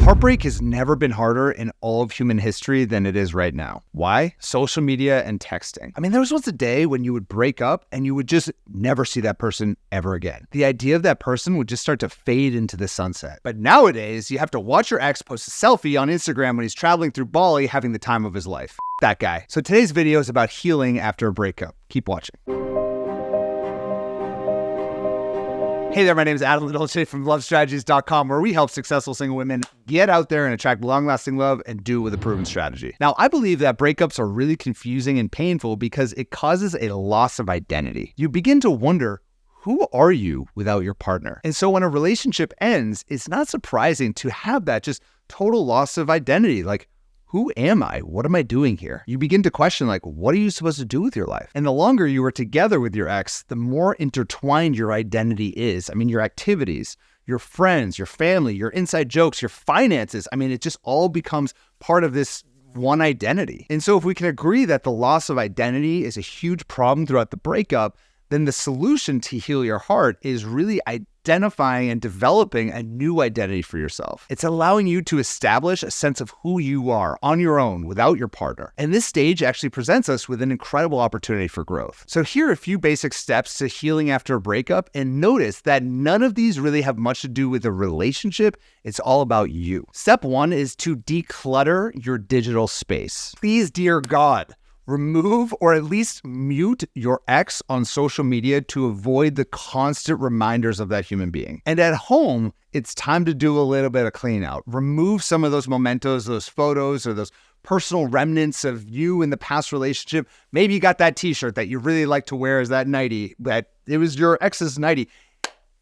Heartbreak has never been harder in all of human history than it is right now. Why? Social media and texting. I mean, there was once a day when you would break up and you would just never see that person ever again. The idea of that person would just start to fade into the sunset. But nowadays, you have to watch your ex post a selfie on Instagram when he's traveling through Bali having the time of his life. That guy. So today's video is about healing after a breakup. Keep watching. Hey there, my name is Adam Dolce from lovestrategies.com, where we help successful single women get out there and attract long-lasting love and do it with a proven strategy. Now, I believe that breakups are really confusing and painful because it causes a loss of identity. You begin to wonder, who are you without your partner? And so when a relationship ends, it's not surprising to have that just total loss of identity. Like, who am I? What am I doing here? You begin to question, like, what are you supposed to do with your life? And the longer you are together with your ex, the more intertwined your identity is. I mean, your activities, your friends, your family, your inside jokes, your finances. I mean, it just all becomes part of this one identity. And so if we can agree that the loss of identity is a huge problem throughout the breakup, then the solution to heal your heart is really identifying and developing a new identity for yourself. It's allowing you to establish a sense of who you are on your own without your partner. And this stage actually presents us with an incredible opportunity for growth. So here are a few basic steps to healing after a breakup, and notice that none of these really have much to do with a relationship. It's all about you. Step one is to declutter your digital space. Please, dear God, remove or at least mute your ex on social media to avoid the constant reminders of that human being. And at home, it's time to do a little bit of clean out. Remove some of those mementos, those photos, or those personal remnants of you in the past relationship. Maybe you got that t-shirt that you really like to wear as that nightie, that it was your ex's nightie.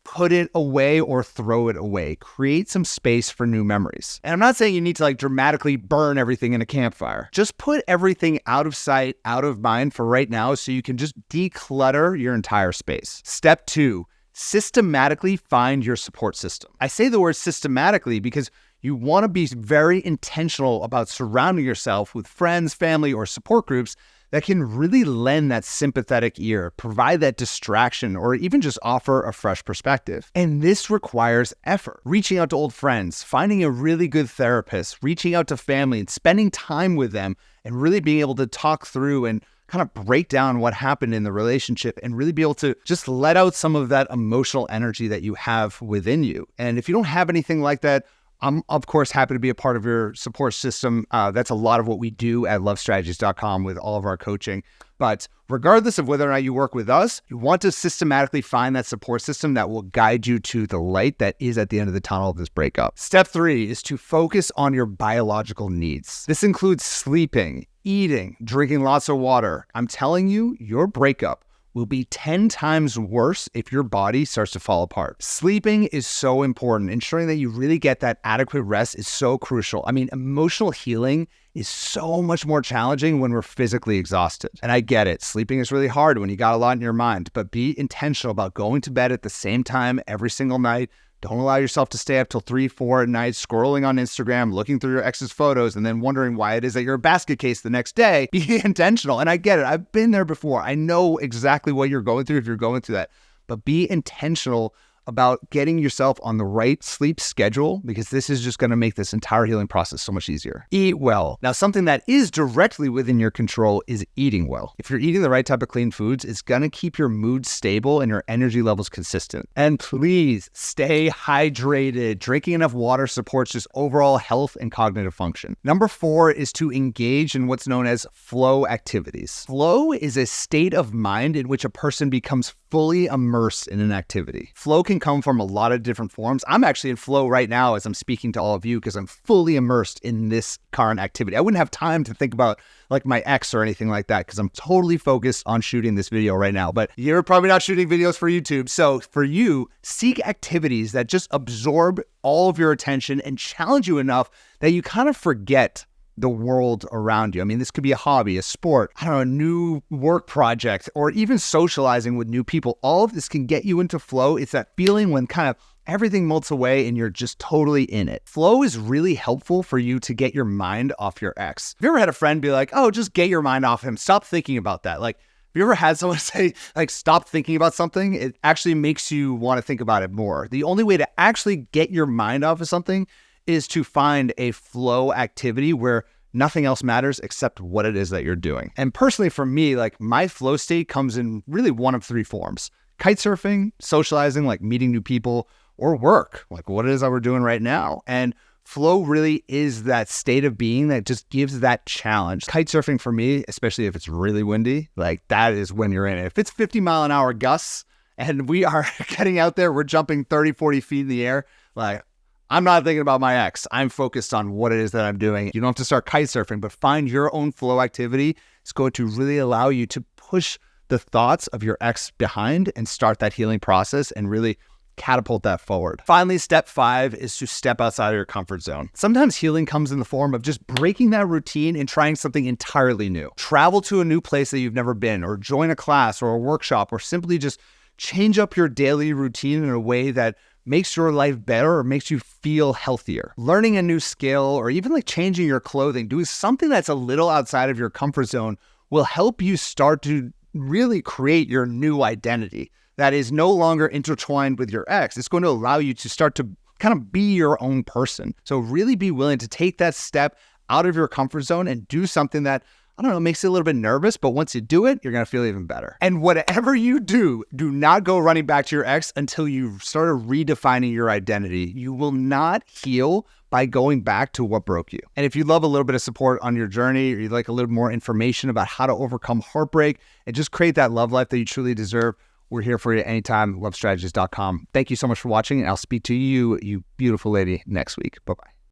Put it away or throw it away. Create some space for new memories. And I'm not saying you need to like dramatically burn everything in a campfire. Just put everything out of sight, out of mind for right now so you can just declutter your entire space. Step two, systematically find your support system. I say the word systematically because you want to be very intentional about surrounding yourself with friends, family, or support groups that can really lend that sympathetic ear, provide that distraction, or even just offer a fresh perspective. And this requires effort. Reaching out to old friends, finding a really good therapist, reaching out to family and spending time with them, and really being able to talk through and kind of break down what happened in the relationship and really be able to just let out some of that emotional energy that you have within you. And if you don't have anything like that, I'm, of course, happy to be a part of your support system. That's a lot of what we do at lovestrategies.com with all of our coaching. But regardless of whether or not you work with us, you want to systematically find that support system that will guide you to the light that is at the end of the tunnel of this breakup. Step three is to focus on your biological needs. This includes sleeping, eating, drinking lots of water. I'm telling you, your breakup will be 10 times worse if your body starts to fall apart. Sleeping is so important. Ensuring that you really get that adequate rest is so crucial. I mean, emotional healing is so much more challenging when we're physically exhausted. And I get it. Sleeping is really hard when you got a lot in your mind, but be intentional about going to bed at the same time every single night. Don't allow yourself to stay up till 3, 4 at night, scrolling on Instagram, looking through your ex's photos, and then wondering why it is that you're a basket case the next day. Be intentional. And I get it. I've been there before. I know exactly what you're going through if you're going through that. But be intentional about getting yourself on the right sleep schedule, because this is just going to make this entire healing process so much easier. Eat well. Now, something that is directly within your control is eating well. If you're eating the right type of clean foods, it's going to keep your mood stable and your energy levels consistent. And please stay hydrated. Drinking enough water supports just overall health and cognitive function. Number four is to engage in what's known as flow activities. Flow is a state of mind in which a person becomes fully immersed in an activity. Flow can come from a lot of different forms. I'm actually in flow right now as I'm speaking to all of you because I'm fully immersed in this current activity. I wouldn't have time to think about like my ex or anything like that because I'm totally focused on shooting this video right now. But you're probably not shooting videos for YouTube. So for you, seek activities that just absorb all of your attention and challenge you enough that you kind of forget the world around you. I mean, this could be a hobby, a sport, I don't know, a new work project, or even socializing with new people. All of this can get you into flow. It's that feeling when kind of everything melts away and you're just totally in it. Flow is really helpful for you to get your mind off your ex. Have you ever had a friend be like, oh, just get your mind off him. Stop thinking about that. Like, have you ever had someone say, like, stop thinking about something? It actually makes you want to think about it more. The only way to actually get your mind off of something is to find a flow activity where nothing else matters except what it is that you're doing. And personally for me, like my flow state comes in really one of three forms: kite surfing, socializing, like meeting new people, or work, like what it is that we're doing right now. And flow really is that state of being that just gives that challenge. Kite surfing for me, especially if it's really windy, like that is when you're in it. If it's 50-mile-an-hour gusts and we are getting out there, we're jumping 30, 40 feet in the air, like I'm not thinking about my ex. I'm focused on what it is that I'm doing. You don't have to start kite surfing, but find your own flow activity. It's going to really allow you to push the thoughts of your ex behind and start that healing process and really catapult that forward. Finally, step 5 is to step outside of your comfort zone. Sometimes healing comes in the form of just breaking that routine and trying something entirely new. Travel to a new place that you've never been, or join a class or a workshop, or simply just change up your daily routine in a way that makes your life better or makes you feel healthier. Learning a new skill, or even like changing your clothing, doing something that's a little outside of your comfort zone will help you start to really create your new identity that is no longer intertwined with your ex. It's going to allow you to start to kind of be your own person. So really be willing to take that step out of your comfort zone and do something that, I don't know, makes you a little bit nervous, but once you do it, you're going to feel even better. And whatever you do not go running back to your ex until you start redefining your identity. You will not heal by going back to what broke you. And if you love a little bit of support on your journey, or you'd like a little more information about how to overcome heartbreak and just create that love life that you truly deserve, we're here for you anytime, lovestrategies.com. Thank you so much for watching, and I'll speak to you, you beautiful lady, next week. Bye-bye.